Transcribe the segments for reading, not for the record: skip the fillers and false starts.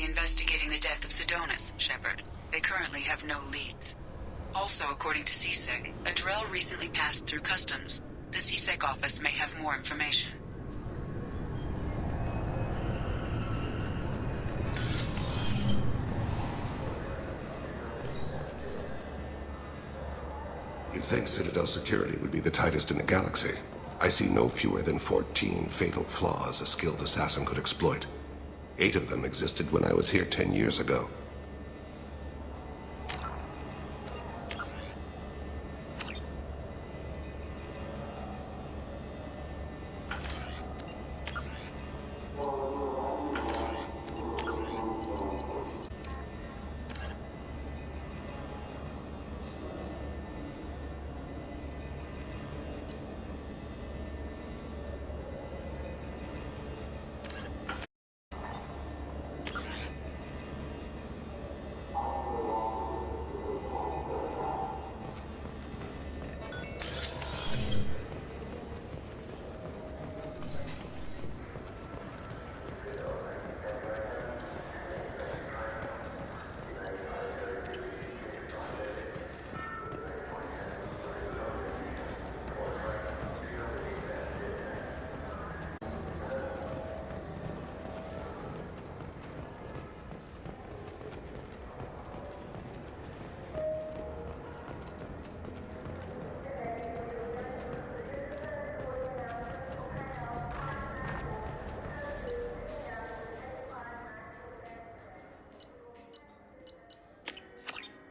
investigating the death of Sidonis, Shepard. They currently have no leads. Also, according to CSEC, a Drell recently passed through customs. The CSEC office may have more information. You'd think Citadel security would be the tightest in the galaxy. I see no fewer than 14 fatal flaws a skilled assassin could exploit. 8 of them existed when I was here 10 years ago.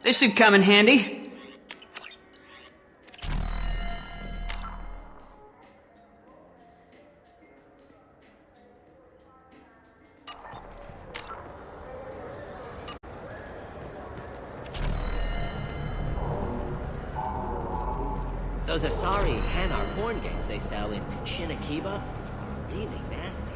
This should come in handy. Those Asari Hanar horn games they sell in Shinakiba, really nasty.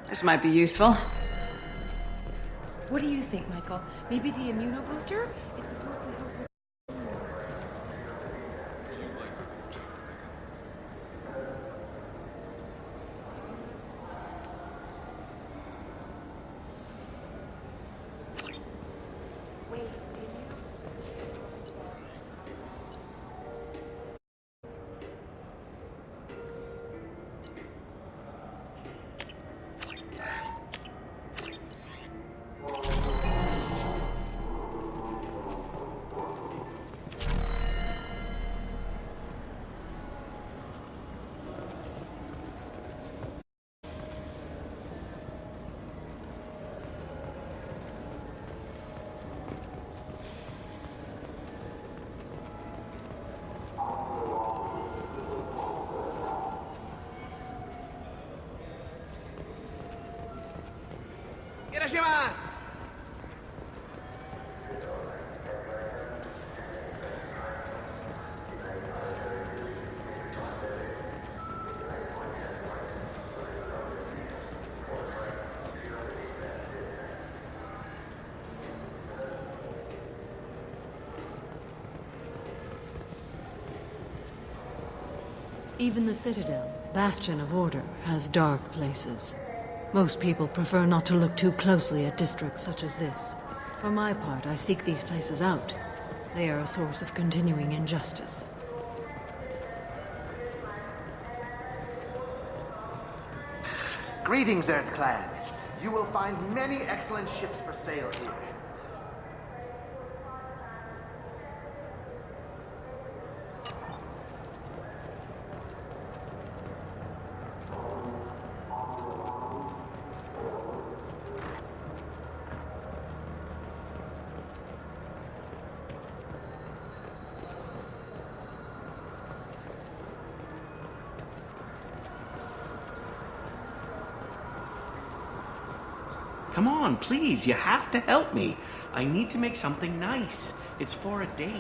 This might be useful. What do you think, Michael? Maybe the immunobooster? Even the Citadel, bastion of order, has dark places. Most people prefer not to look too closely at districts such as this. For my part, I seek these places out. They are a source of continuing injustice. Greetings, Earth Clan. You will find many excellent ships for sale here. Come on, please, you have to help me. I need to make something nice. It's for a date.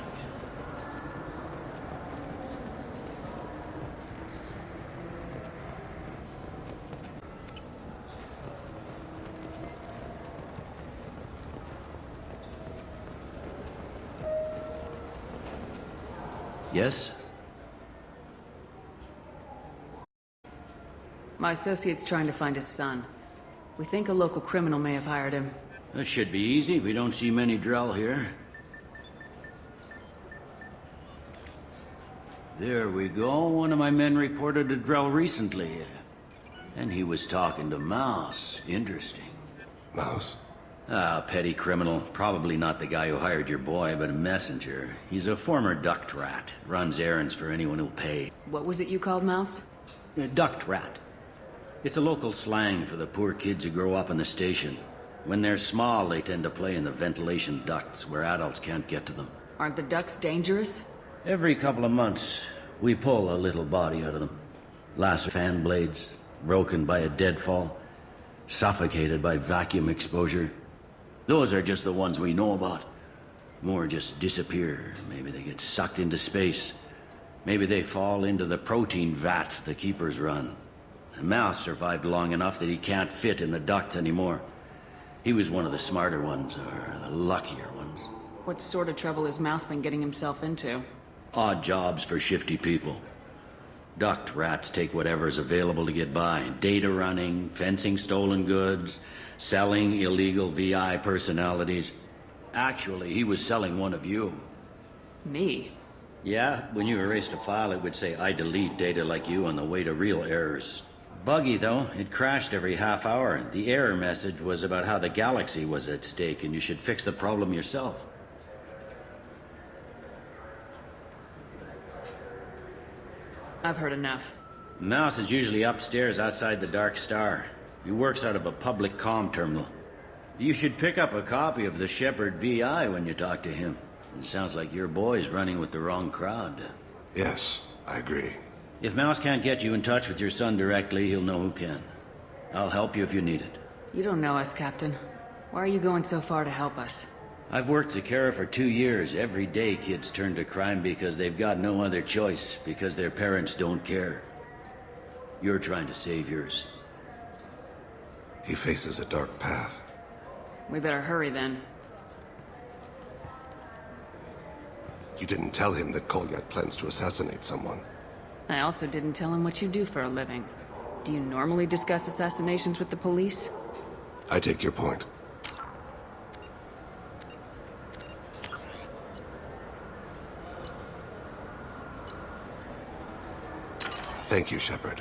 Yes? My associate's trying to find his son. We think a local criminal may have hired him. That should be easy. We don't see many Drell here. There we go. One of my men reported a Drell recently. And he was talking to Mouse. Interesting. Mouse? Ah, petty criminal. Probably not the guy who hired your boy, but a messenger. He's a former duct rat. Runs errands for anyone who'll pay. What was it you called Mouse? A duct rat. It's a local slang for the poor kids who grow up in the station. When they're small, they tend to play in the ventilation ducts where adults can't get to them. Aren't the ducks dangerous? Every couple of months, we pull a little body out of them. Lasso fan blades, broken by a deadfall, suffocated by vacuum exposure. Those are just the ones we know about. More just disappear. Maybe they get sucked into space. Maybe they fall into the protein vats the keepers run. The Mouse survived long enough that he can't fit in the ducts anymore. He was one of the smarter ones, or the luckier ones. What sort of trouble has Mouse been getting himself into? Odd jobs for shifty people. Duct rats take whatever's available to get by. Data running, fencing stolen goods, selling illegal VI personalities. Actually, he was selling one of you. Me? Yeah, when you erased a file, it would say, I delete data like you on the way to real errors. Buggy, though. It crashed every half hour. The error message was about how the galaxy was at stake, and you should fix the problem yourself. I've heard enough. Mouse is usually upstairs outside the Dark Star. He works out of a public comm terminal. You should pick up a copy of the Shepherd VI when you talk to him. It sounds like your boy's running with the wrong crowd. Yes, I agree. If Mouse can't get you in touch with your son directly, he'll know who can. I'll help you if you need it. You don't know us, Captain. Why are you going so far to help us? I've worked Zakara for 2 years. Every day kids turn to crime because they've got no other choice, because their parents don't care. You're trying to save yours. He faces a dark path. We better hurry then. You didn't tell him that Loyaty plans to assassinate someone. I also didn't tell him what you do for a living. Do you normally discuss assassinations with the police? I take your point. Thank you, Shepard.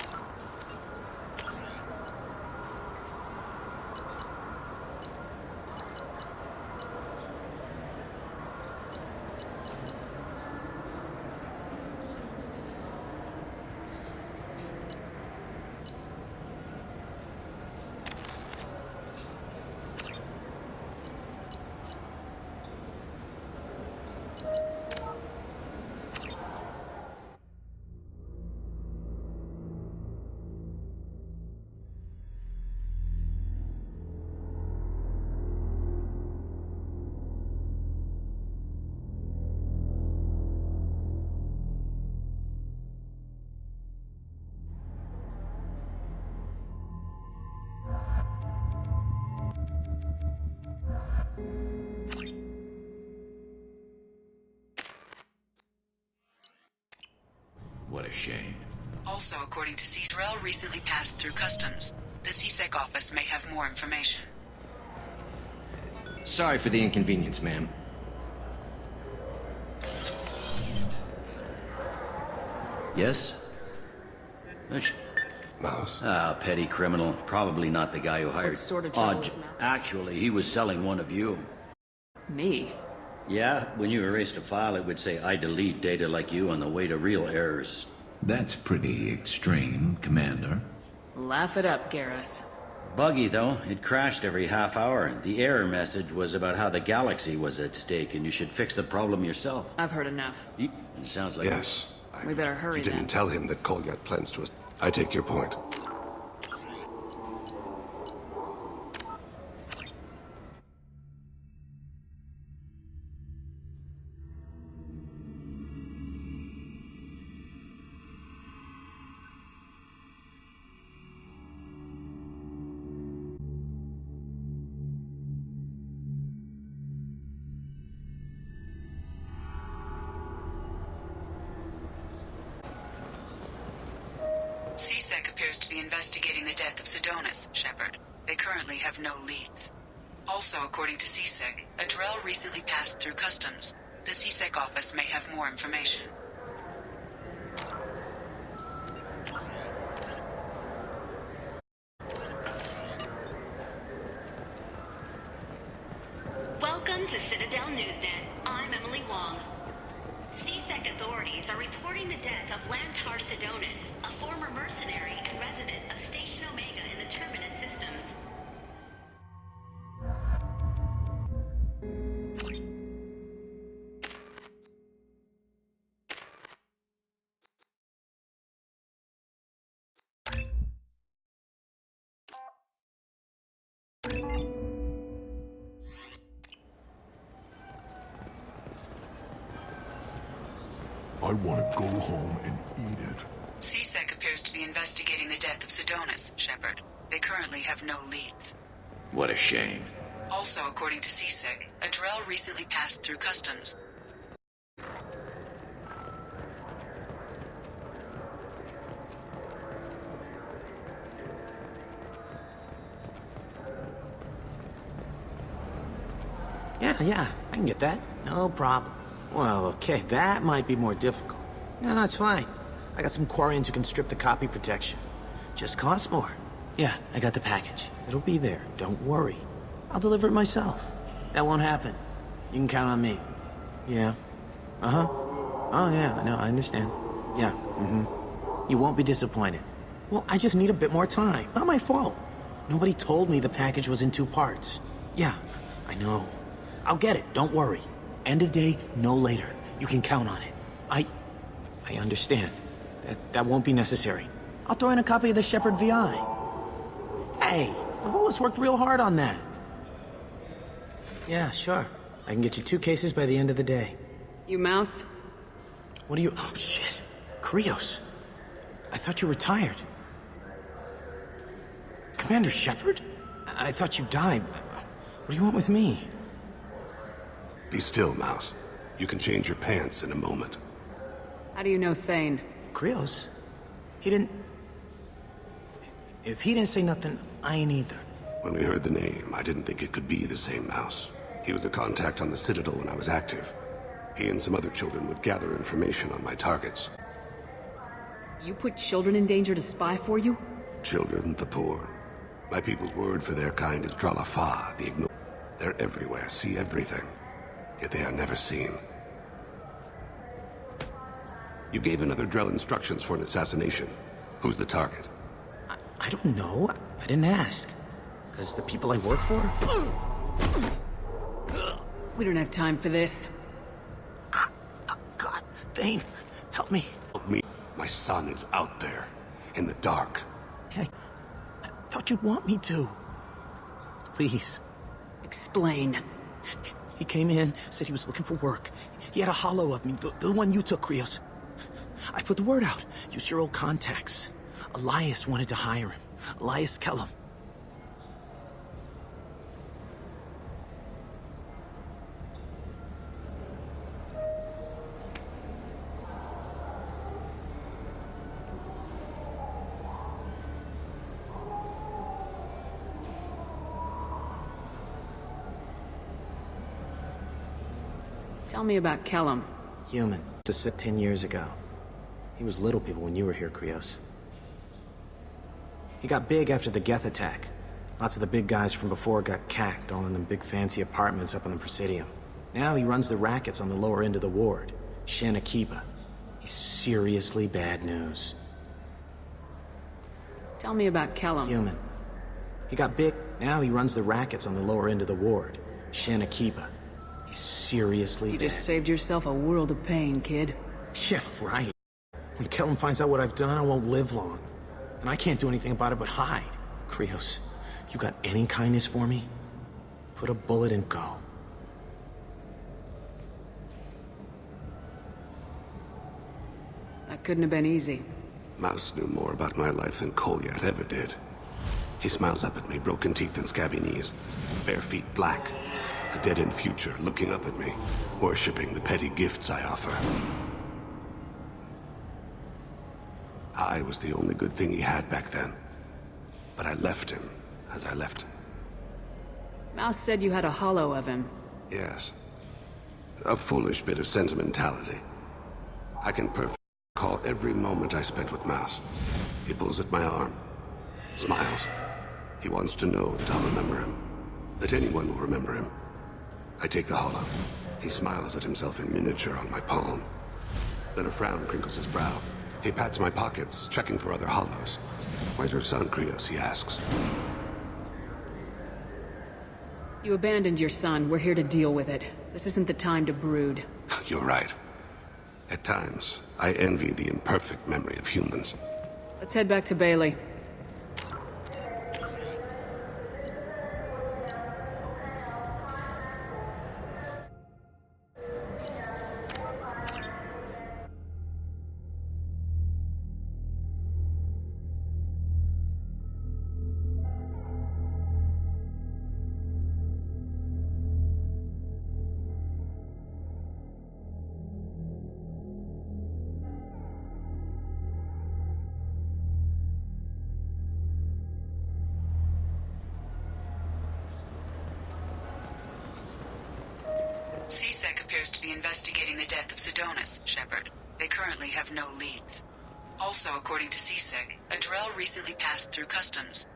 What a shame. Also, according to Drell recently passed through customs. The CSEC office may have more information. Sorry for the inconvenience, ma'am. Yes? Mouse? Ah, petty criminal. Probably not the guy who hired... What sort of trouble is Mouse? Actually, he was selling one of you. Me? Yeah, when you erased a file, it would say, I delete data like you on the way to real errors. That's pretty extreme, Commander. Laugh it up, Garrus. Buggy, though. It crashed every half hour. The error message was about how the galaxy was at stake, and you should fix the problem yourself. I've heard enough. It sounds like... Yes. We better hurry You didn't then. tell him that Loyaty plans to... I take your point. C-Sec appears to be investigating the death of Sidonis, Shepard. They currently have no leads. Also, according to C-Sec, a Drell recently passed through customs. The C-Sec office may have more information. Welcome to Citadel Newsnet. I'm Emily Wong. C-Sec authorities are reporting the death of Lantar Sidonis, a former mercenary and resident of Station Omega in the Terminus systems. I want to go home and eat it. C-Sec appears to be investigating the death of Sidonis, Shepard. They currently have no leads. What a shame. Also, according to C-Sec, a Drell recently passed through customs. Yeah, I can get that. No problem. Well, okay, that might be more difficult. No, it's fine. I got some Quarians who can strip the copy protection. Just costs more. Yeah, I got the package. It'll be there. Don't worry. I'll deliver it myself. That won't happen. You can count on me. Yeah. Uh-huh. Oh, yeah, no, I understand. Yeah, You won't be disappointed. Well, I just need a bit more time. Not my fault. Nobody told me the package was in 2 parts. Yeah, I know. I'll get it, don't worry. End of day, no later. You can count on it. I understand. That won't be necessary. I'll throw in a copy of the Shepard VI. Hey, Lavolis worked real hard on that. Yeah, sure. I can get you 2 cases by the end of the day. You mouse? What are you... Oh, shit. Krios. I thought you retired. Commander Shepard? I thought you died. What do you want with me? Be still, Mouse. You can change your pants in a moment. How do you know Thane? Krios? He didn't... If he didn't say nothing, I ain't either. When we heard the name, I didn't think it could be the same Mouse. He was a contact on the Citadel when I was active. He and some other children would gather information on my targets. You put children in danger to spy for you? Children, the poor. My people's word for their kind is Dralafa, the ignored. They're everywhere, see everything. Yet they are never seen. You gave another Drell instructions for an assassination. Who's the target? I don't know. I didn't ask. Because the people I work for? We don't have time for this. God, Thane, help me. Help me. My son is out there, in the dark. Hey, I thought you'd want me to. Please. Explain. He came in, said he was looking for work. He had a hollow of me, the one you took, Krios. I put the word out. Use your old contacts. Elias wanted to hire him. Elias Kellum. Tell me about Kellum. Human. Just 10 years ago. He was little people when you were here, Krios. He got big after the Geth attack. Lots of the big guys from before got cacked, all in them big fancy apartments up on the Presidium. Now he runs the rackets on the lower end of the ward, Shin Akiba. He's seriously bad news. Tell me about Kellum. Human. He got big. Now he runs the rackets on the lower end of the ward, Shin Akiba. He's seriously bad. You just saved yourself a world of pain, kid. Yeah, right. When Kellum finds out what I've done, I won't live long. And I can't do anything about it but hide. Krios, you got any kindness for me? Put a bullet and go. That couldn't have been easy. Mouse knew more about my life than Loyaty ever did. He smiles up at me, broken teeth and scabby knees. Bare feet black. A dead-end future looking up at me, worshipping the petty gifts I offer. I was the only good thing he had back then. But I left him as I left him. Mouse said you had a hollow of him. Yes. A foolish bit of sentimentality. I can perfectly recall every moment I spent with Mouse. He pulls at my arm, smiles. He wants to know that I'll remember him, that anyone will remember him. I take the hollow. He smiles at himself in miniature on my palm. Then a frown crinkles his brow. He pats my pockets, checking for other hollows. Where's your son, Krios? He asks. You abandoned your son. We're here to deal with it. This isn't the time to brood. You're right. At times, I envy the imperfect memory of humans. Let's head back to Bailey. CSEC appears to be investigating the death of Sidonis, Shepard. They currently have no leads. Also, according to CSEC, a Drell recently passed through customs.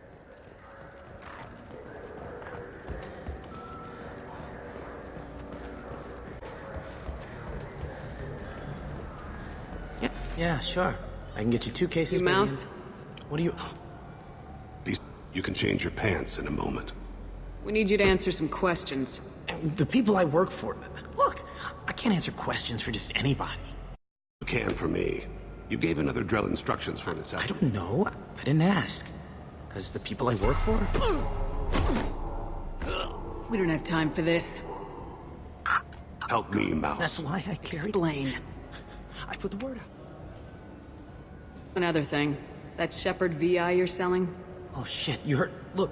Yeah, sure. I can get you 2 cases. You Mouse? What do you... You can change your pants in a moment. We need you to answer some questions. The people I work for... Look, I can't answer questions for just anybody. You can for me. You gave another Drell instructions for an assessment. I don't know. I didn't ask. Because the people I work for... We don't have time for this. Help me, Mouse. That's why I carry... Explain. I put the word out. Another thing. That Shepard VI you're selling? Oh shit, you heard... Look,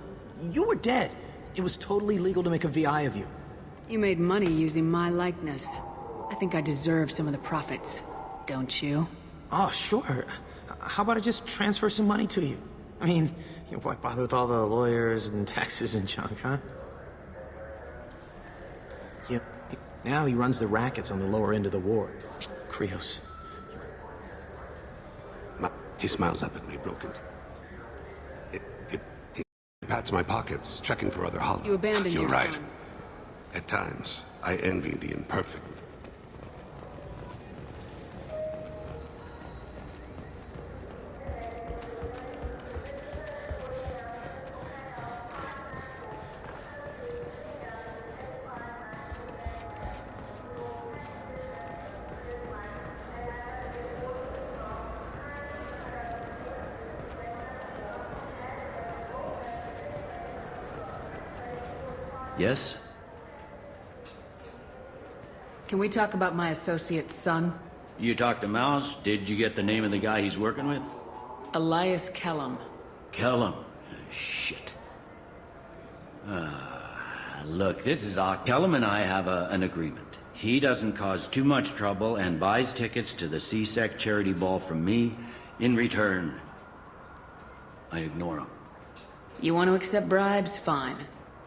you were dead. It was totally legal to make a VI of you. You made money using my likeness. I think I deserve some of the profits. Don't you? Oh, sure. How about I just transfer some money to you? I mean, why bother with all the lawyers and taxes and junk, huh? Yeah. Now he runs the rackets on the lower end of the ward. Krios. He smiles up at me, broken. He pats my pockets, checking for other hollows. You abandoned You're your right. son. At times, I envy the imperfect. Yes? Can we talk about my associate's son? You talked to Mouse? Did you get the name of the guy he's working with? Elias Kellum. Kellum. Shit. Look, this is awkward. Kellum and I have an agreement. He doesn't cause too much trouble and buys tickets to the CSEC charity ball from me. In return, I ignore him. You want to accept bribes? Fine.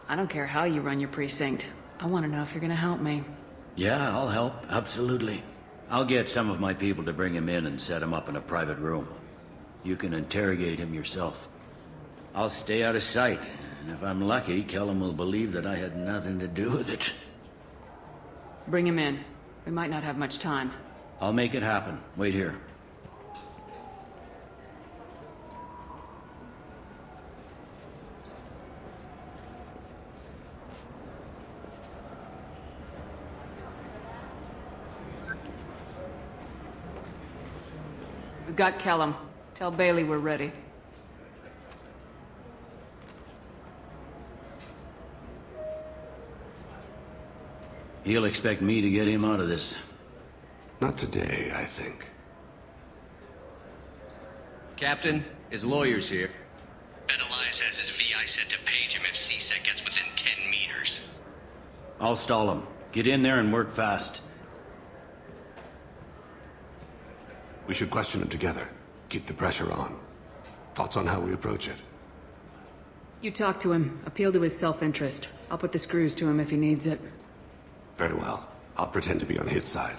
I don't care how you run your precinct. I want to know if you're gonna help me. Yeah, I'll help. Absolutely. I'll get some of my people to bring him in and set him up in a private room. You can interrogate him yourself. I'll stay out of sight, and if I'm lucky, Kellum will believe that I had nothing to do with it. Bring him in. We might not have much time. I'll make it happen. Wait here. We've got Kellum. Tell Bailey we're ready. He'll expect me to get him out of this. Not today, I think. Captain, his lawyer's here. Bet Elias has his VI set to page him if CSEC gets within 10 meters. I'll stall him. Get in there and work fast. We should question him together. Keep the pressure on. Thoughts on how we approach it? You talk to him. Appeal to his self-interest. I'll put the screws to him if he needs it. Very well. I'll pretend to be on his side.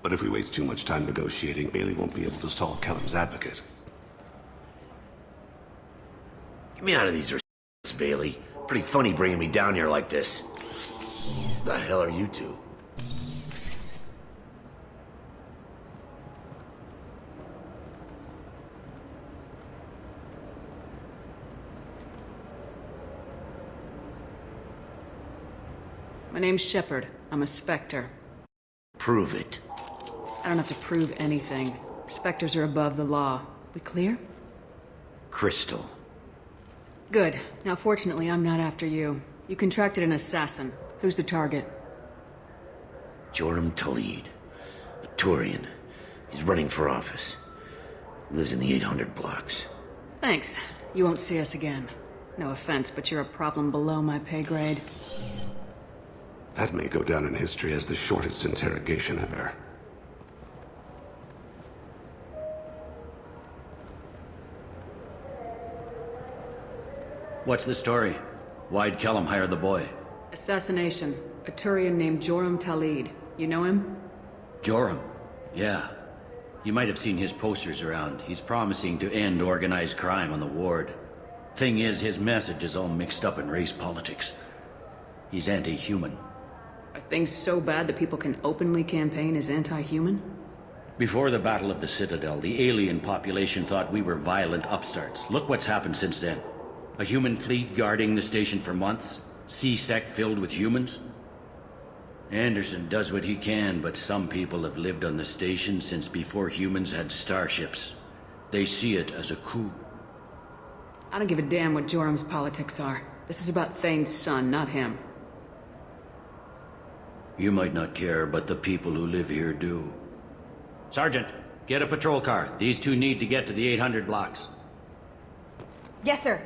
But if we waste too much time negotiating, Bailey won't be able to stall Kellum's advocate. Get me out of these receipts, Bailey. Pretty funny bringing me down here like this. The hell are you two? My name's Shepard. I'm a Spectre. Prove it. I don't have to prove anything. Spectres are above the law. We clear? Crystal. Good. Now, fortunately, I'm not after you. You contracted an assassin. Who's the target? Joram Talid. A Turian. He's running for office. Lives in the 800 blocks. Thanks. You won't see us again. No offense, but you're a problem below my pay grade. That may go down in history as the shortest interrogation ever. What's the story? Why'd Kellum hire the boy? Assassination. A Turian named Joram Talid. You know him? Joram? Yeah. You might have seen his posters around. He's promising to end organized crime on the ward. Thing is, his message is all mixed up in race politics. He's anti-human. Are things so bad that people can openly campaign as anti-human? Before the Battle of the Citadel, the alien population thought we were violent upstarts. Look what's happened since then. A human fleet guarding the station for months. C-Sec filled with humans. Anderson does what he can, but some people have lived on the station since before humans had starships. They see it as a coup. I don't give a damn what Joram's politics are. This is about Thane's son, not him. You might not care, but the people who live here do. Sergeant, get a patrol car. These two need to get to the 800 blocks. Yes, sir.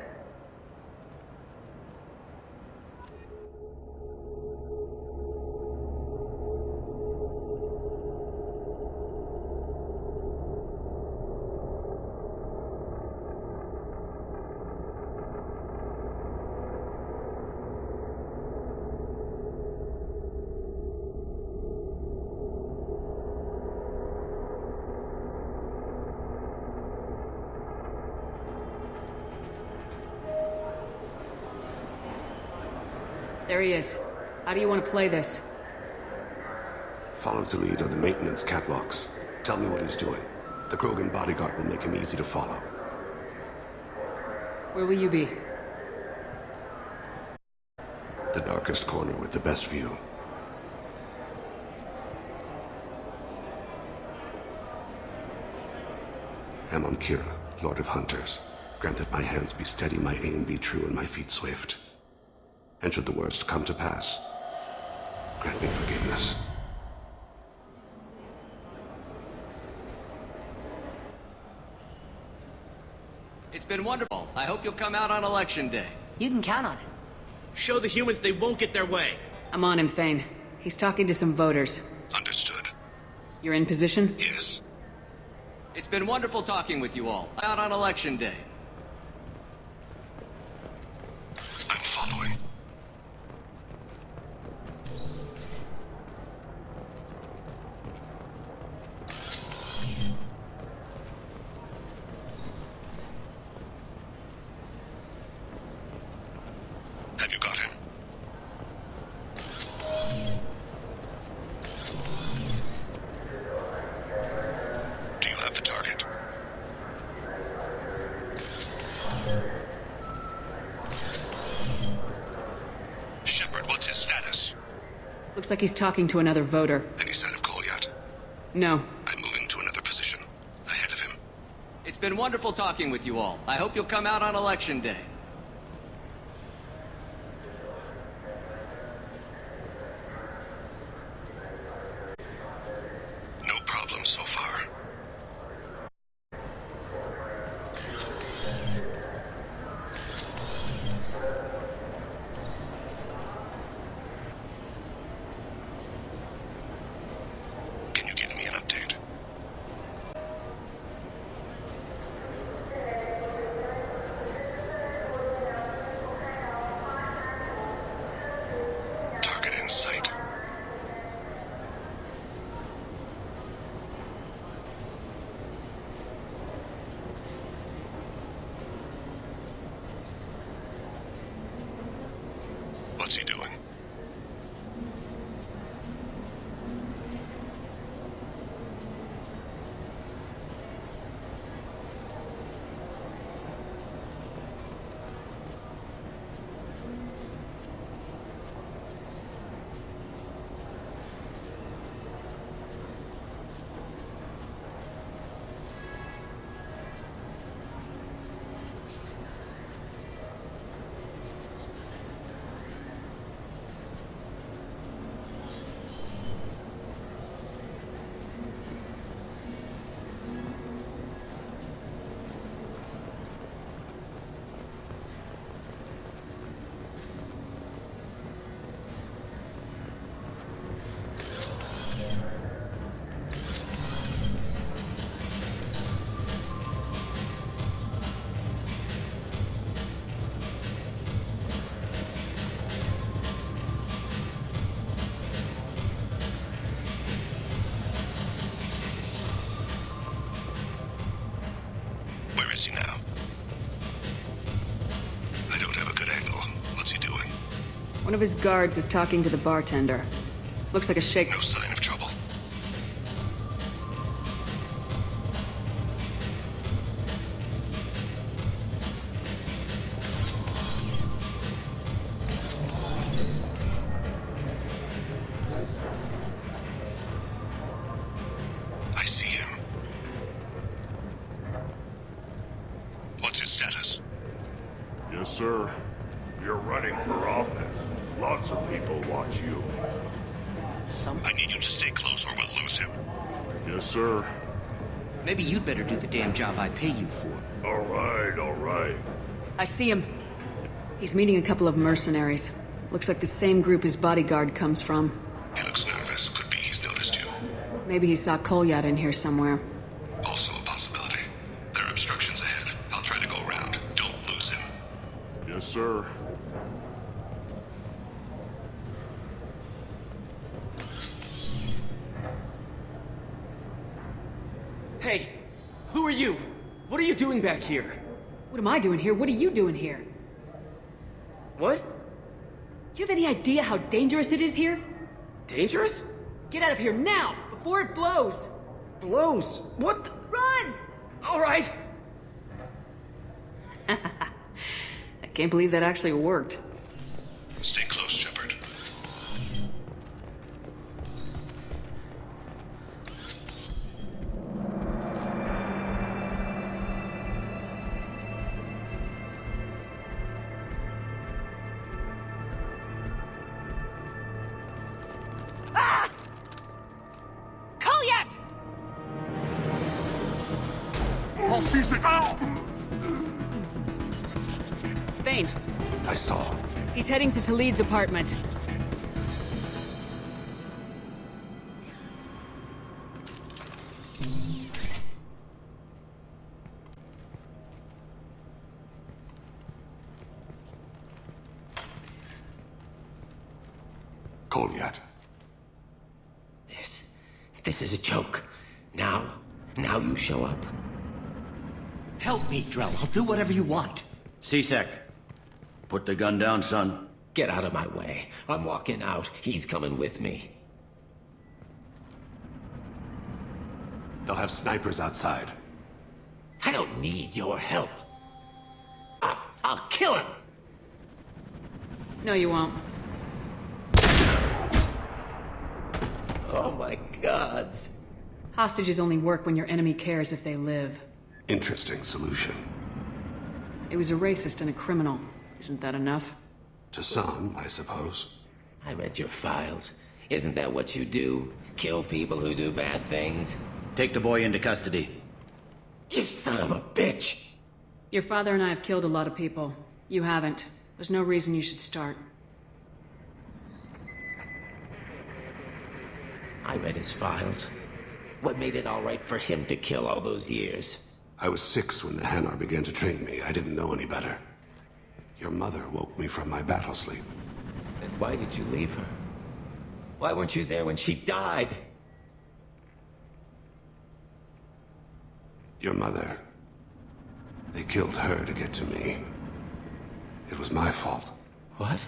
There he is. How do you want to play this? Follow to lead on the maintenance catwalks. Tell me what he's doing. The Krogan bodyguard will make him easy to follow. Where will you be? The darkest corner with the best view. Amon Kira, Lord of Hunters. Grant that my hands be steady, my aim be true, and my feet swift. And should the worst come to pass, grant me forgiveness. It's been wonderful. I hope you'll come out on election day. You can count on it. Show the humans they won't get their way. I'm on him, Thane. He's talking to some voters. Understood. You're in position? Yes. It's been wonderful talking with you all. Out on election day. I'm following. Have you got him? Do you have the target? Shepard, what's his status? Looks like he's talking to another voter. Any sign of call yet? No. I'm moving to another position. Ahead of him. It's been wonderful talking with you all. I hope you'll come out on election day. No problem so far. Can you give me an update? One of his guards is talking to the bartender. Looks like a shake. No sign of trouble. I see him. What's his status? Yes, sir. You're running for office. Lots of people watch you. I need you to stay close or we'll lose him. Yes, sir. Maybe you'd better do the damn job I pay you for. All right, all right. I see him. He's meeting a couple of mercenaries. Looks like the same group his bodyguard comes from. He looks nervous. Could be he's noticed you. Maybe he saw Loyaty in here somewhere. Also a possibility. There are obstructions ahead. I'll try to go around. Don't lose him. Yes, sir. Hey, who are you? What are you doing back here? What am I doing here? What are you doing here? What? Do you have any idea how dangerous it is here? Dangerous? Get out of here now, before it blows! Blows? What the— Run! All right. I can't believe that actually worked. Stay close, Shepard. Loyaty! I'll seize it out! Thane, I saw. he's heading to Talid's apartment. Loyaty. This is a joke. Now you show up. Help me, Drell. I'll do whatever you want. C-Sec, put the gun down, son. Get out of my way. I'm walking out. He's coming with me. They'll have snipers outside. I don't need your help. I'll kill him. No, you won't. Oh my gods. Hostages only work when your enemy cares if they live. Interesting solution. It was a racist and a criminal. Isn't that enough? To some, I suppose. I read your files. Isn't that what you do? Kill people who do bad things? Take the boy into custody. You son of a bitch! Your father and I have killed a lot of people. You haven't. There's no reason you should start. I read his files. What made it all right for him to kill all those years? I was 6 when the Hanar began to train me. I didn't know any better. Your mother woke me from my battle sleep. Then why did you leave her? Why weren't you there when she died? Your mother. They killed her to get to me. It was my fault. What?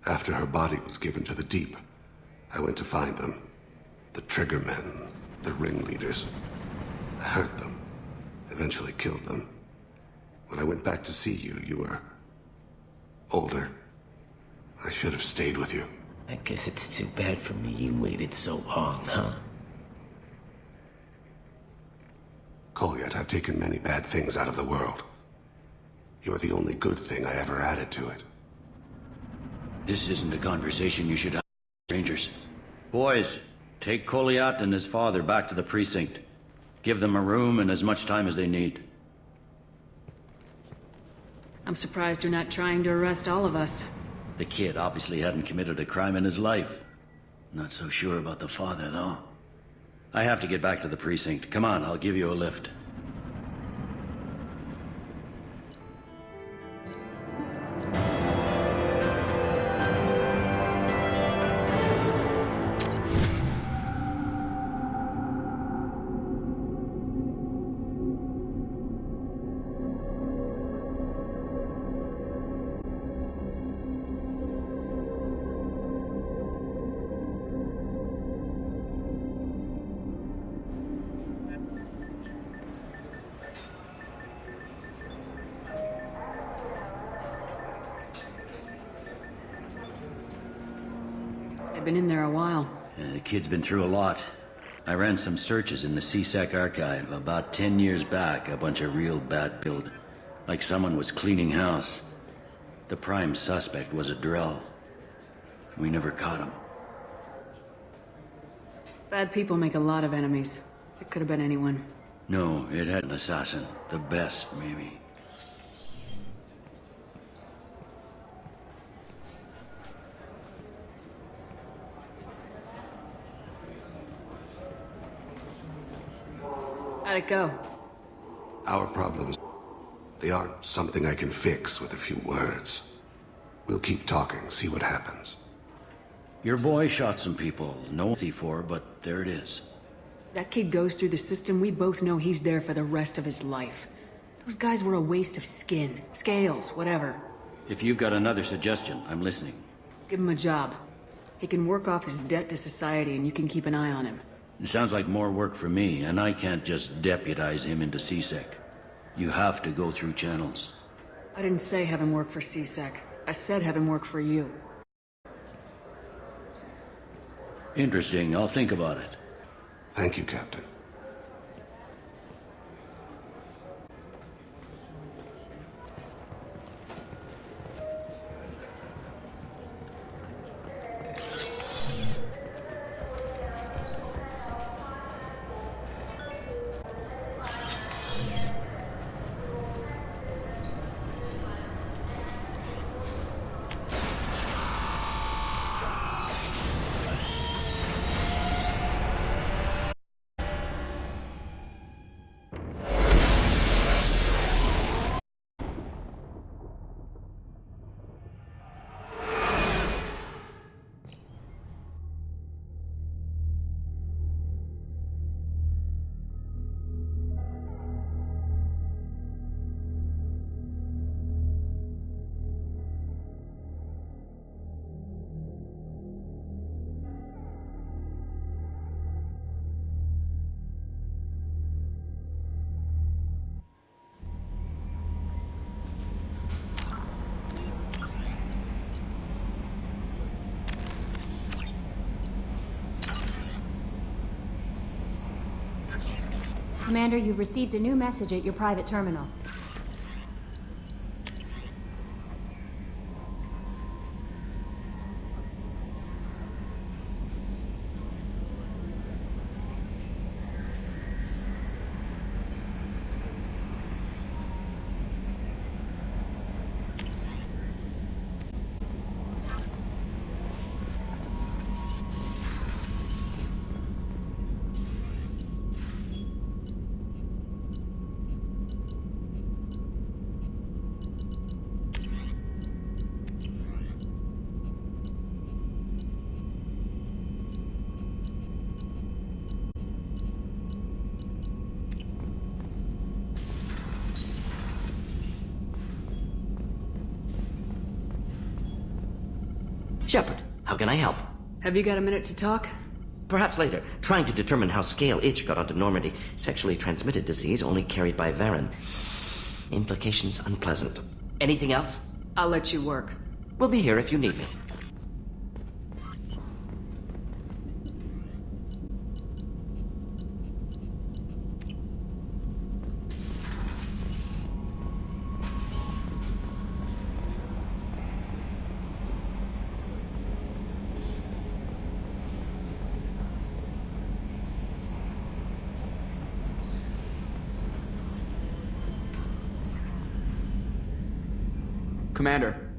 After her body was given to the Deep, I went to find them. The Triggermen, the ringleaders. I hurt them. Eventually killed them. When I went back to see you, you were older. I should have stayed with you. I guess it's too bad for me you waited so long, huh? Loyaty, I've taken many bad things out of the world. You're the only good thing I ever added to it. This isn't a conversation you should have with strangers. Boys, take Loyaty and his father back to the precinct. Give them a room and as much time as they need. I'm surprised you're not trying to arrest all of us. The kid obviously hadn't committed a crime in his life. Not so sure about the father, though. I have to get back to the precinct. Come on, I'll give you a lift. Been in there a while. The kid's been through a lot. I ran some searches in the CSEC archive. About 10 years back, a bunch of real bad build. Like someone was cleaning house. The prime suspect was a Drell. We never caught him. Bad people make a lot of enemies. It could have been anyone. No, it had an assassin. The best, maybe. How'd it go? Our problems, they aren't something I can fix with a few words. We'll keep talking, see what happens. Your boy shot some people. No empathy for, but there it is. That kid goes through the system, we both know he's there for the rest of his life. Those guys were a waste of skin, scales, whatever. If you've got another suggestion, I'm listening. Give him a job. He can work off his debt to society and you can keep an eye on him. It sounds like more work for me, and I can't just deputize him into CSEC. You have to go through channels. I didn't say have him work for CSEC. I said have him work for you. Interesting. I'll think about it. Thank you, Captain. Commander, you've received a new message at your private terminal. Shepard, how can I help? Have you got a minute to talk? Perhaps later. Trying to determine how Scale Itch got onto Normandy. Sexually transmitted disease only carried by Varen. Implications unpleasant. Anything else? I'll let you work. We'll be here if you need me. Commander.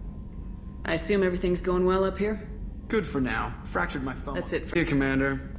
I assume everything's going well up here? Good for now. Fractured my phone. That's it for— Here, Commander.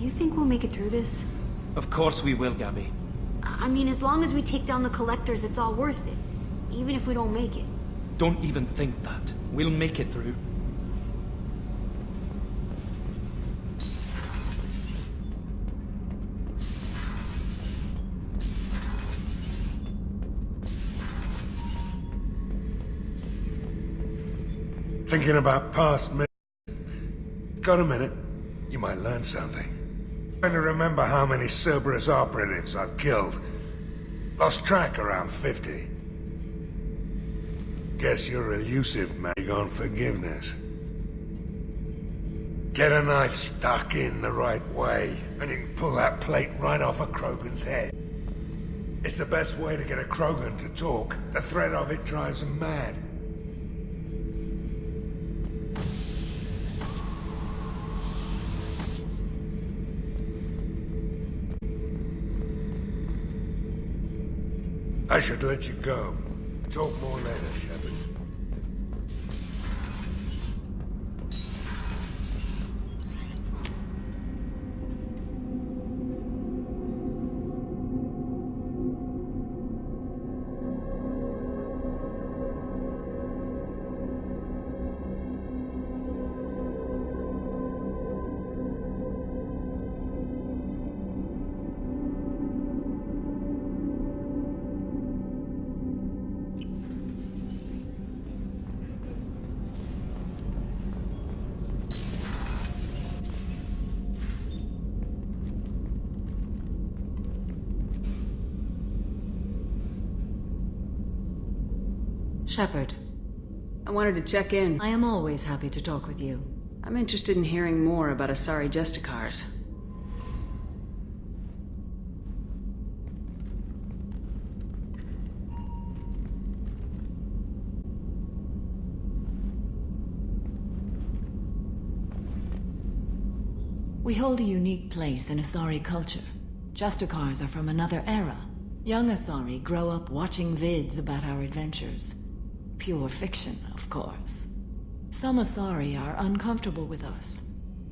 you think we'll make it through this? Of course we will, Gabby. I mean, as long as we take down the collectors, it's all worth it. Even if we don't make it. Don't even think that. We'll make it through. Thinking about past me? Got a minute? You might learn something. Trying to remember how many Cerberus operatives I've killed. Lost track around 50. Guess you're elusive, Meg, on forgiveness. Get a knife stuck in the right way, and you can pull that plate right off a Krogan's head. It's the best way to get a Krogan to talk. The threat of it drives them mad. I should let you go. Talk more later, Shepard. Shepard. I wanted to check in. I am always happy to talk with you. I'm interested in hearing more about Asari Justicars. We hold a unique place in Asari culture. Justicars are from another era. Young Asari grow up watching vids about our adventures. Pure fiction, of course. Some Asari are uncomfortable with us,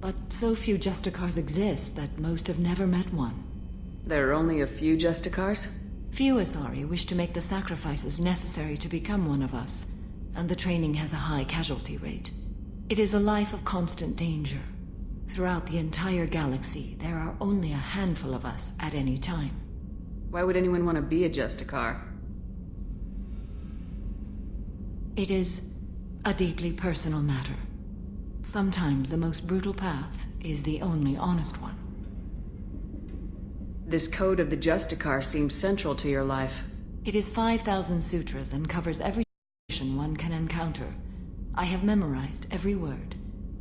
but so few Justicars exist that most have never met one. There are only a few Justicars? Few Asari wish to make the sacrifices necessary to become one of us, and the training has a high casualty rate. It is a life of constant danger. Throughout the entire galaxy, there are only a handful of us at any time. Why would anyone want to be a Justicar? It is a deeply personal matter. Sometimes the most brutal path is the only honest one. This code of the Justicar seems central to your life. It is 5,000 sutras and covers every situation one can encounter. I have memorized every word.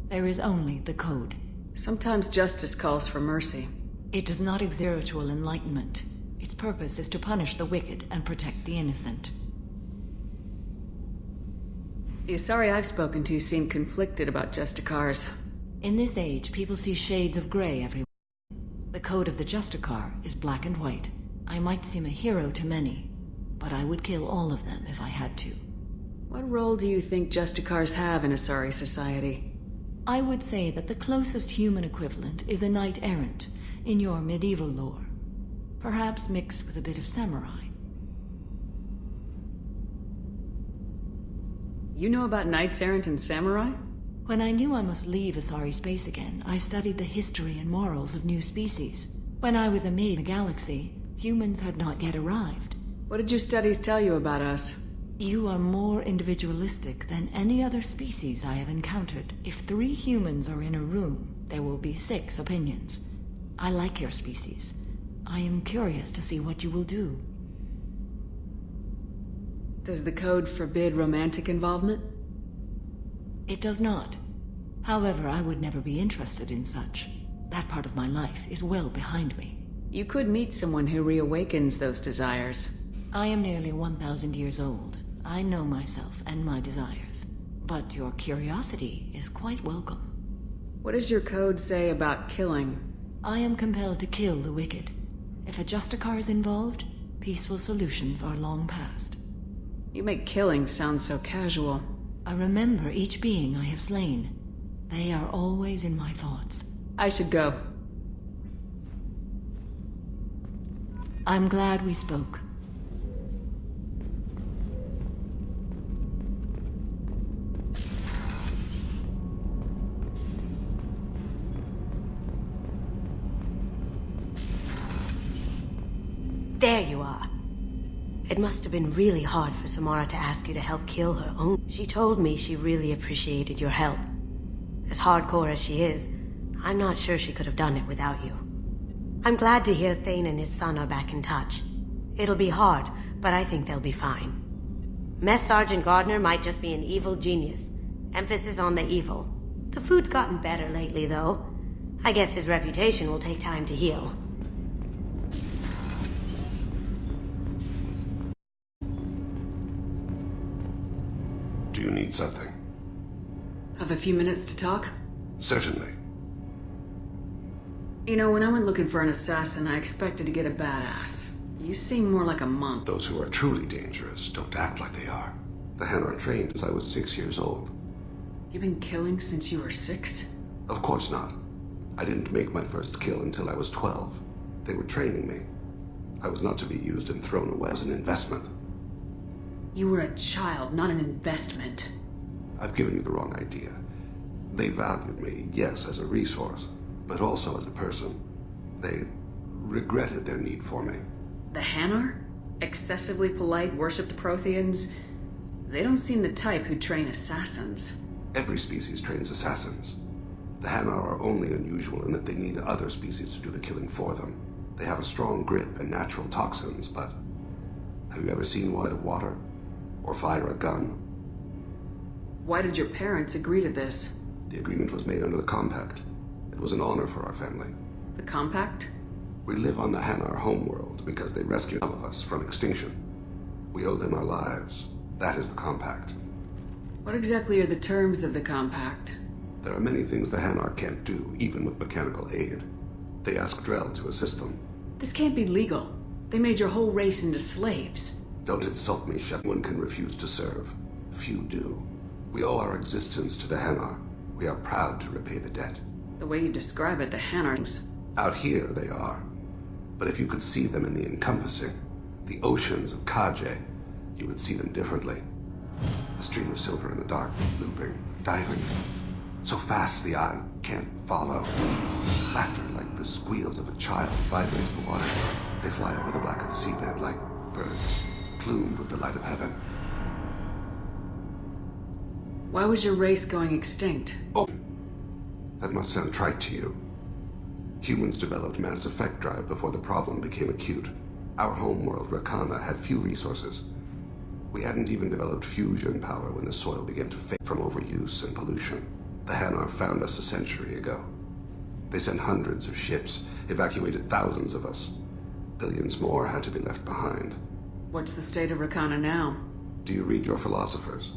There is only the code. Sometimes justice calls for mercy. It does not exert spiritual enlightenment. Its purpose is to punish the wicked and protect the innocent. The Asari I've spoken to seem conflicted about Justicars. In this age, people see shades of gray everywhere. The code of the Justicar is black and white. I might seem a hero to many, but I would kill all of them if I had to. What role do you think Justicars have in Asari society? I would say that the closest human equivalent is a knight-errant in your medieval lore. Perhaps mixed with a bit of samurai. You know about knights errant and samurai? When I knew I must leave Asari space again, I studied the history and morals of new species. When I was a maid in the galaxy, humans had not yet arrived. What did your studies tell you about us? You are more individualistic than any other species I have encountered. If 3 humans are in a room, there will be 6 opinions. I like your species. I am curious to see what you will do. Does the code forbid romantic involvement? It does not. However, I would never be interested in such. That part of my life is well behind me. You could meet someone who reawakens those desires. I am nearly 1,000 years old. I know myself and my desires. But your curiosity is quite welcome. What does your code say about killing? I am compelled to kill the wicked. If a Justicar is involved, peaceful solutions are long past. You make killing sound so casual. I remember each being I have slain. They are always in my thoughts. I should go. I'm glad we spoke. There you are. It must have been really hard for Samara to ask you to help kill her own. She told me she really appreciated your help. As hardcore as she is, I'm not sure she could have done it without you. I'm glad to hear Thane and his son are back in touch. It'll be hard, but I think they'll be fine. Mess Sergeant Gardner might just be an evil genius. Emphasis on the evil. The food's gotten better lately, though. I guess his reputation will take time to heal. Do you need something? Have a few minutes to talk? Certainly. You know, when I went looking for an assassin, I expected to get a badass. You seem more like a monk. Those who are truly dangerous don't act like they are. The Hen are trained since I was 6 years old. You've been killing since you were 6? Of course not. I didn't make my first kill until I was 12. They were training me. I was not to be used and thrown away as an investment. You were a child, not an investment. I've given you the wrong idea. They valued me, yes, as a resource, but also as a person. They regretted their need for me. The Hanar? Excessively polite, worship the Protheans? They don't seem the type who train assassins. Every species trains assassins. The Hanar are only unusual in that they need other species to do the killing for them. They have a strong grip and natural toxins, but have you ever seen one of water? Or fire a gun? Why did your parents agree to this? The agreement was made under the Compact. It was an honor for our family. The Compact? We live on the Hanar homeworld because they rescued some of us from extinction. We owe them our lives. That is the Compact. What exactly are the terms of the Compact? There are many things the Hanar can't do, even with mechanical aid. They ask Drell to assist them. This can't be legal. They made your whole race into slaves. Don't insult me, Shep. One can refuse to serve. Few do. We owe our existence to the Hanar. We are proud to repay the debt. The way you describe it, the Hanars. Out here, they are. But if you could see them in the encompassing, the oceans of Kaje, you would see them differently. A stream of silver in the dark, looping, diving. So fast the eye can't follow. Laughter like the squeals of a child vibrates the water. They fly over the black of the seabed like birds, plumed with the light of heaven. Why was your race going extinct? Oh, that must sound trite to you. Humans developed mass effect drive before the problem became acute. Our homeworld, Rakana, had few resources. We hadn't even developed fusion power when the soil began to fade from overuse and pollution. The Hanar found us a century ago. They sent hundreds of ships, evacuated thousands of us. Billions more had to be left behind. What's the state of Rakana now? Do you read your philosophers?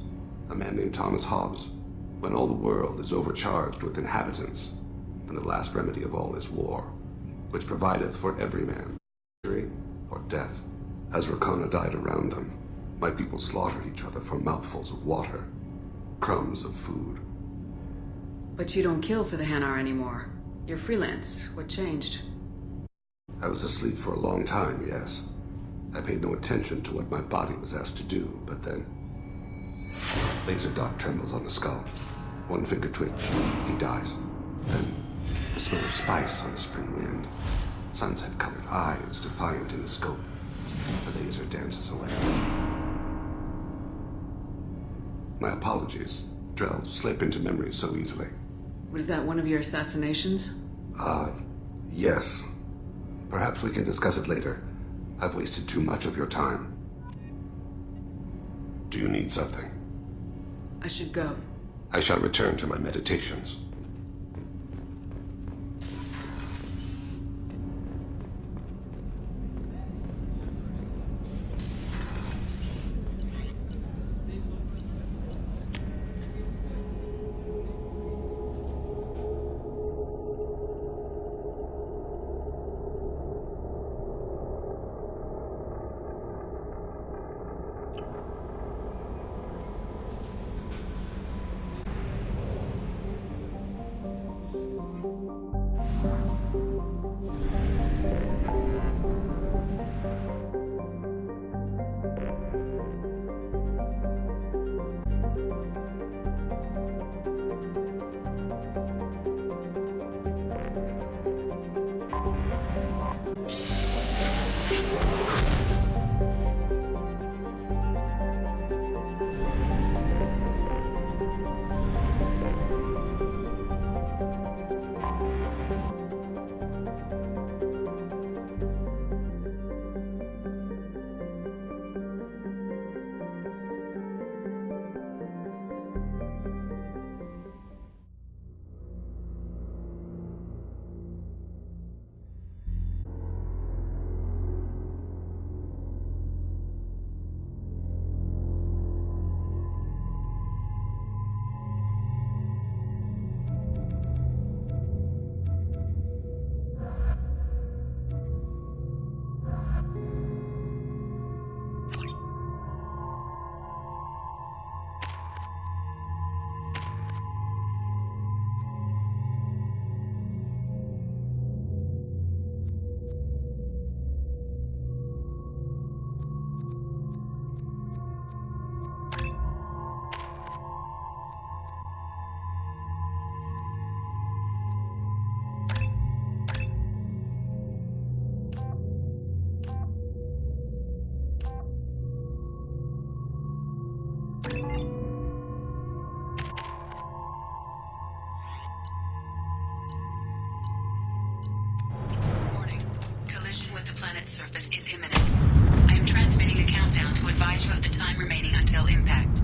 A man named Thomas Hobbes. When all the world is overcharged with inhabitants, then the last remedy of all is war, which provideth for every man victory or death. As Rakana died around them, my people slaughtered each other for mouthfuls of water, crumbs of food. But you don't kill for the Hanar anymore. You're freelance. What changed? I was asleep for a long time, yes. I paid no attention to what my body was asked to do, but then... Laser dot trembles on the skull. One finger twitch. He dies. Then, the smell of spice on the spring wind. Sunset-colored eyes defiant in the scope. The laser dances away. My apologies. Drell slip into memory so easily. Was that one of your assassinations? Yes. Perhaps we can discuss it later. I've wasted too much of your time. Do you need something? I should go. I shall return to my meditations. planet's surface is imminent. I am transmitting a countdown to advise you of the time remaining until impact.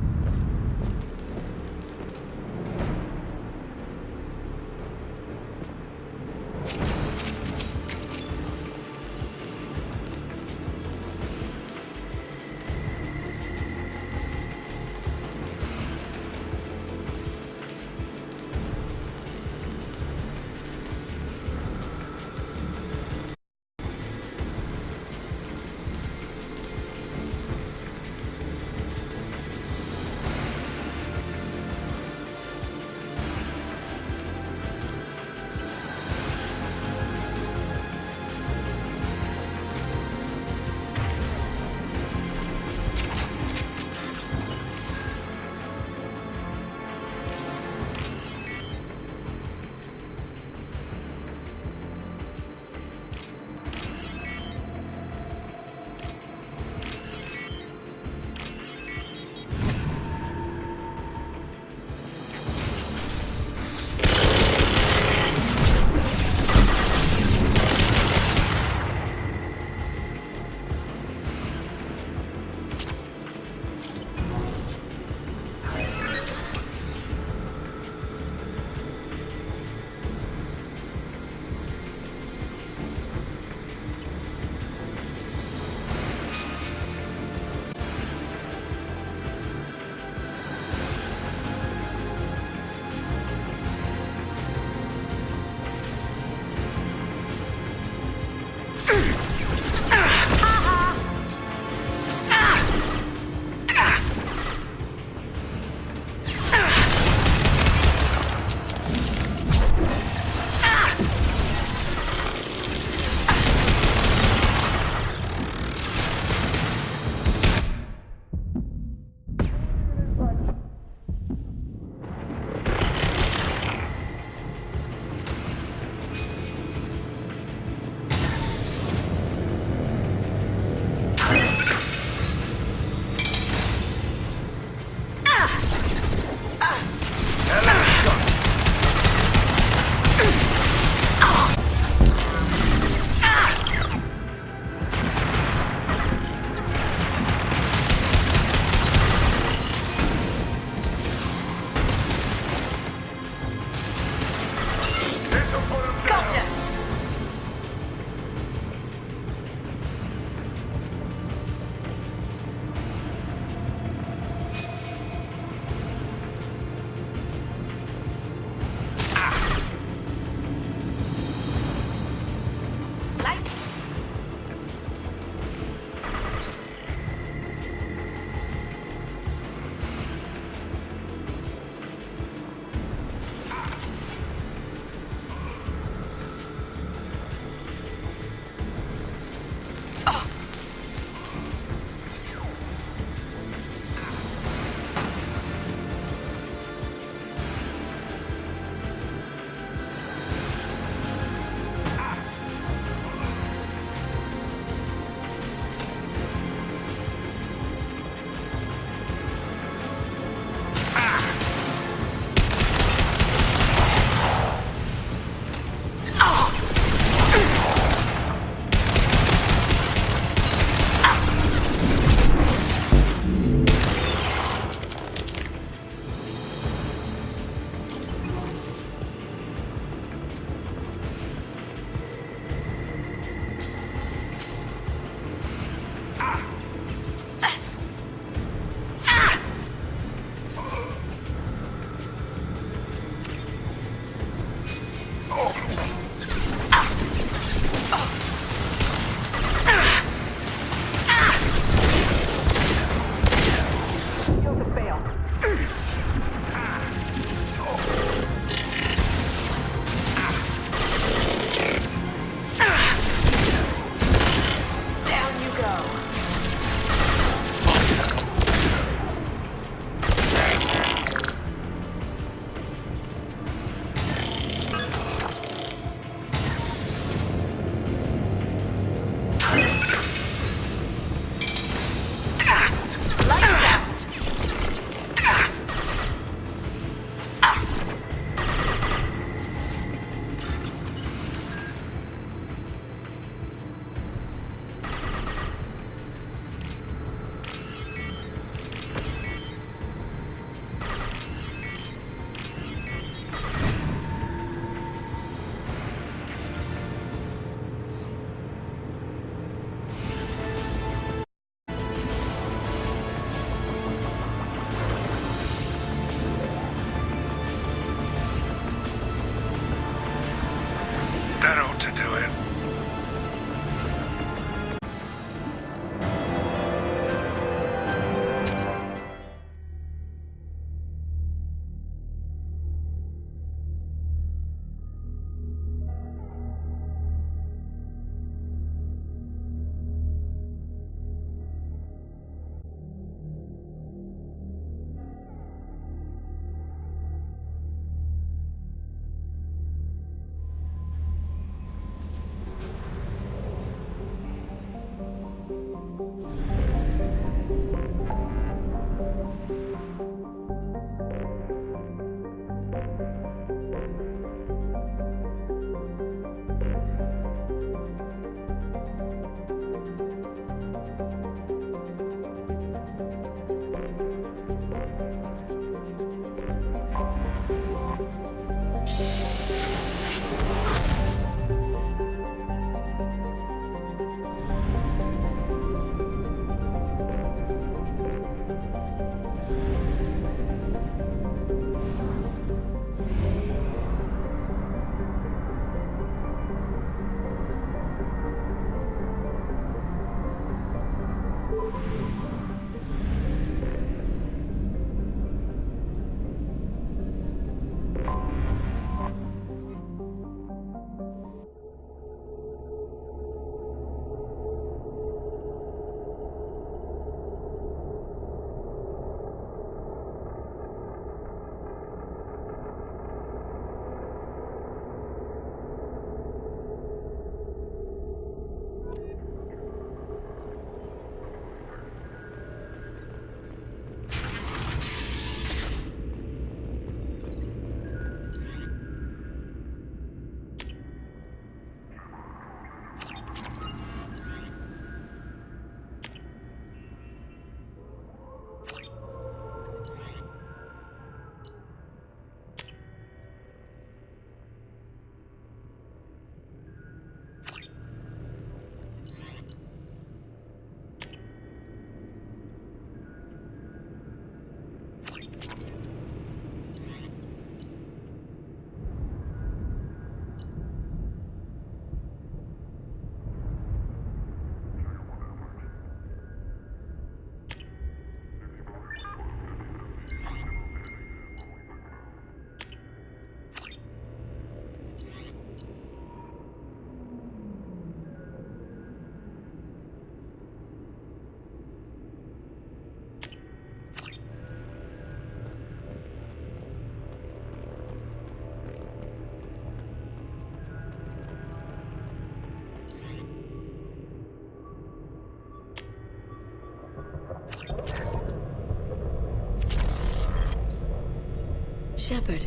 Shepard,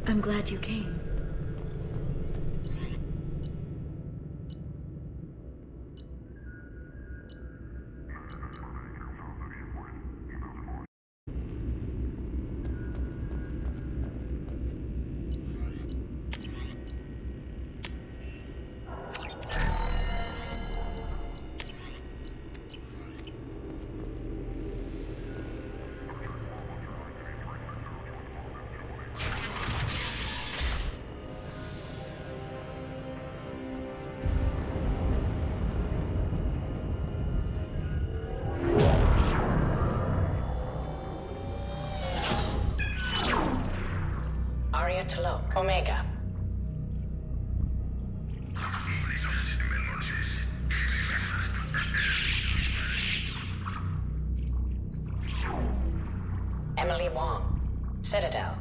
I'm glad you came. Omega. Emily Wong, Citadel.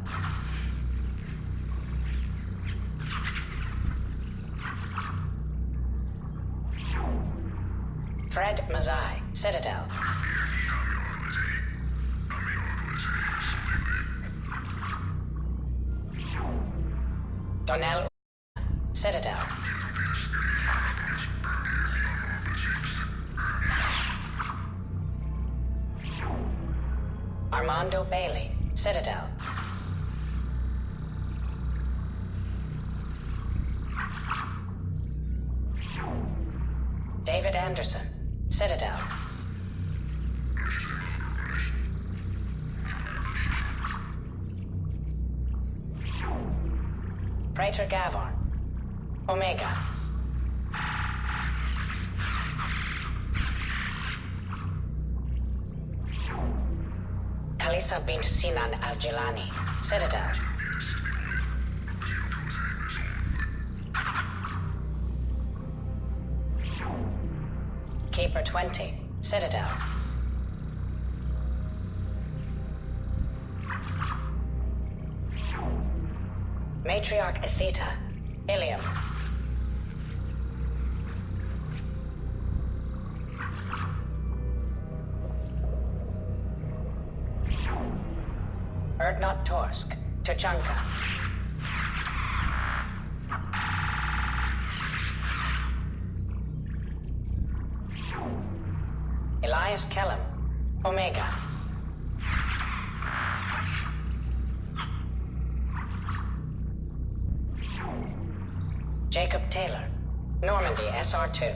Fred Mazai, Citadel. Donnell, Citadel. Armando Bailey, Citadel. David Anderson, Citadel. Praetor Gavon, Omega. Kalisa bint Sinan Al-Jilani, Citadel. Keeper 20, Citadel. Matriarch Atheta, Ilium. Erdnot Torsk, Tuchanka. Elias Kellum, Omega. Jacob Taylor, Normandy SR2.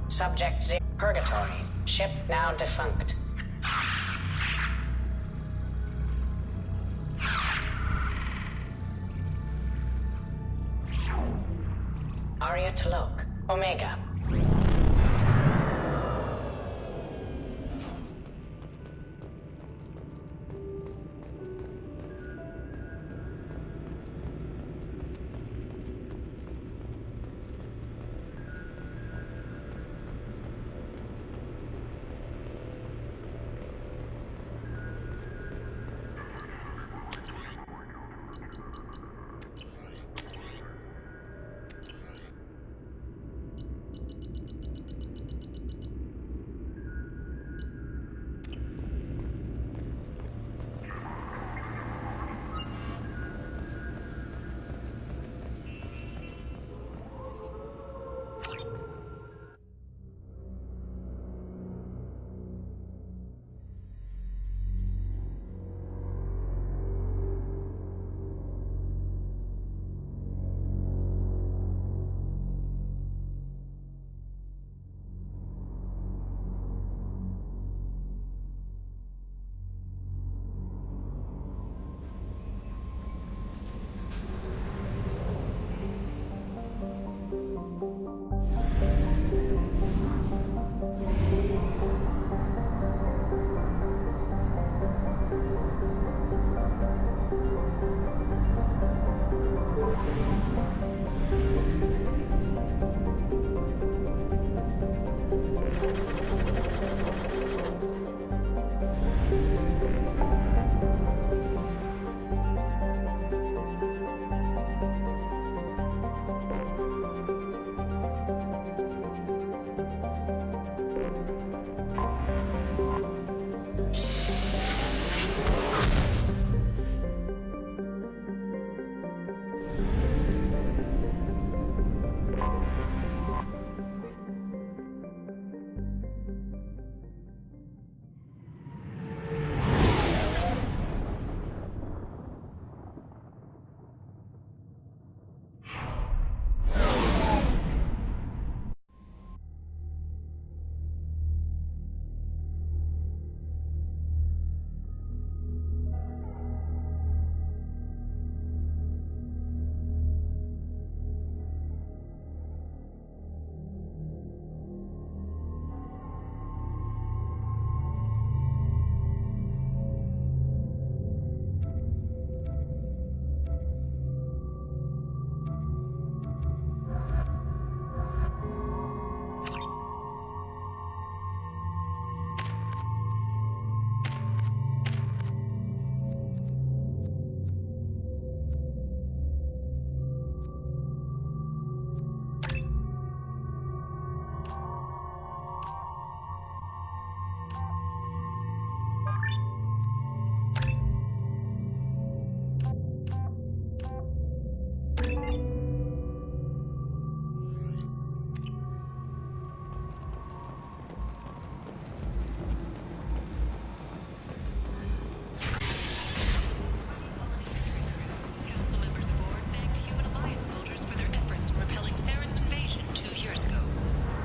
Subject Z, Purgatory, ship now defunct. Arya T'Loak, Omega.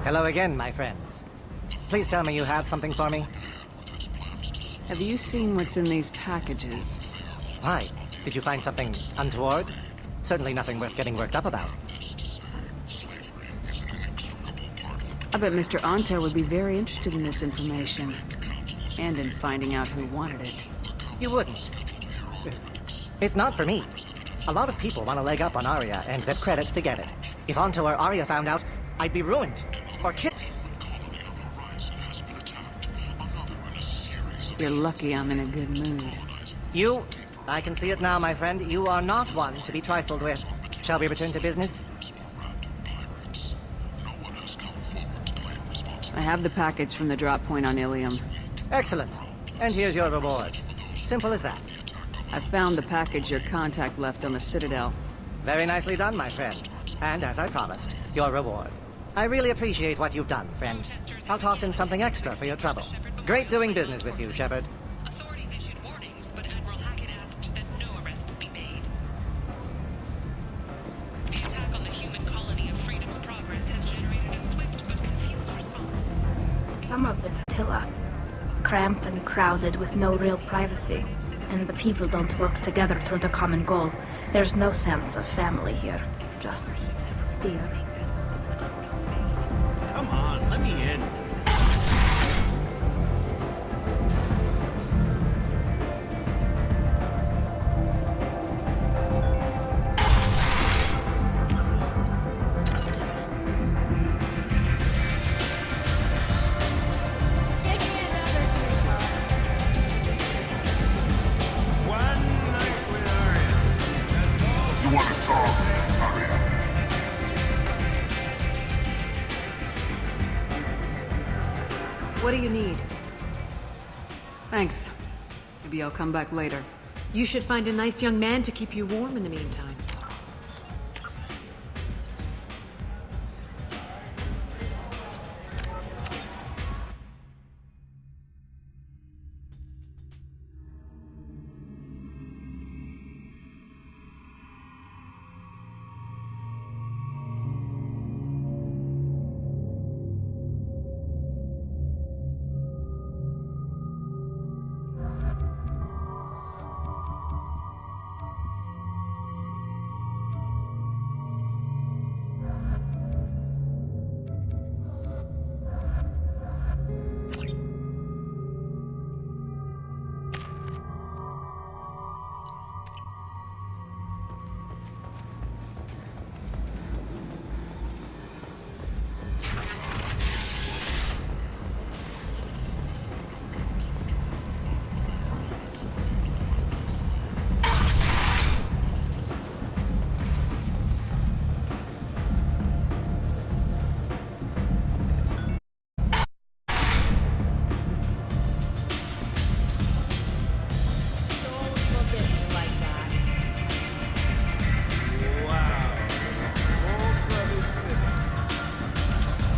Hello again, my friends. Please tell me you have something for me. Have you seen what's in these packages? Why? Did you find something untoward? Certainly nothing worth getting worked up about. I bet Mr. Anto would be very interested in this information. And in finding out who wanted it. You wouldn't. It's not for me. A lot of people want a leg up on Arya, and they've credits to get it. If Anto or Arya found out, I'd be ruined. Or killed. You're lucky I'm in a good mood. You, I can see it now, my friend. You are not one to be trifled with. Shall we return to business? I have the package from the drop point on Ilium. Excellent. And here's your reward. Simple as that. I found the package your contact left on the Citadel. Very nicely done, my friend. And as I promised, your reward. I really appreciate what you've done, friend. I'll toss in something extra for your trouble. Great doing business with you, Shepard. Authorities issued warnings, but Admiral Hackett asked that no arrests be made. The attack on the human colony of Freedom's Progress has generated a swift but confused response. Some of this Attila, cramped and crowded with no real privacy, and the people don't work together toward a common goal. There's no sense of family here, just fear. Come on, let me in. What do you need? Thanks. Maybe I'll come back later. You should find a nice young man to keep you warm in the meantime.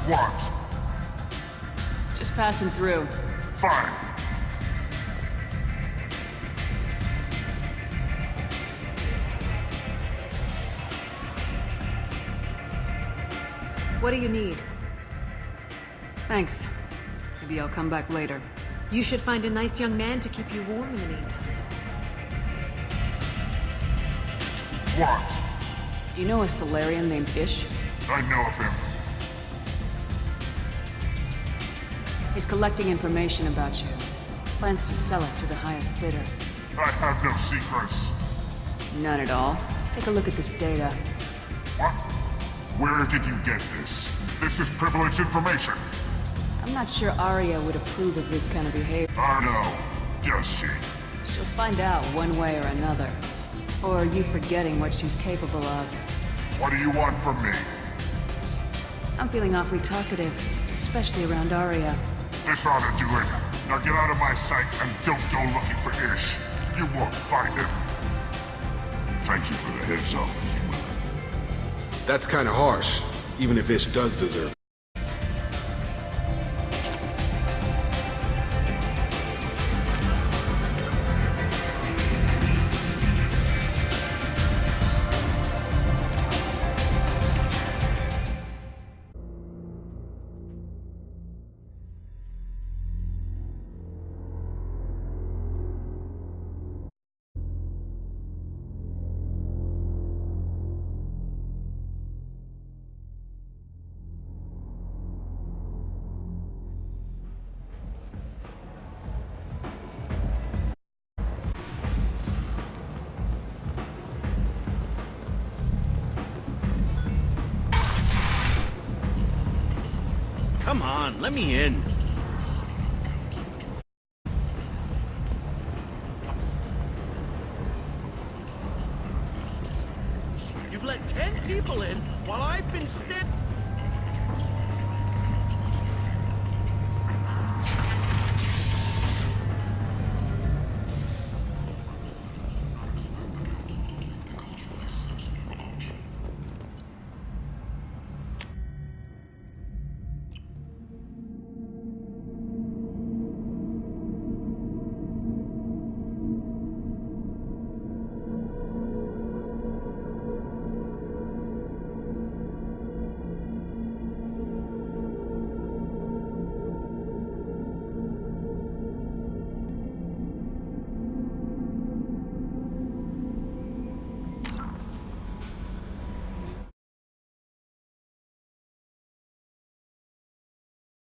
What? Just passing through. Fine. What do you need? Thanks. Maybe I'll come back later. You should find a nice young man to keep you warm in the meantime. What? Do you know a Solarian named Ish? I know of him. He's collecting information about you. Plans to sell it to the highest bidder. I have no secrets. None at all. Take a look at this data. What? Where did you get this? This is privileged information. I'm not sure Arya would approve of this kind of behavior. I know. Does she? She'll find out one way or another. Or are you forgetting what she's capable of? What do you want from me? I'm feeling awfully talkative, especially around Arya. This ought to do it. Now get out of my sight and don't go looking for Ish. You won't find him. Thank you for the heads up. That's kind of harsh, even if Ish does deserve it. Come on, let me in. You've let 10 people in while I've been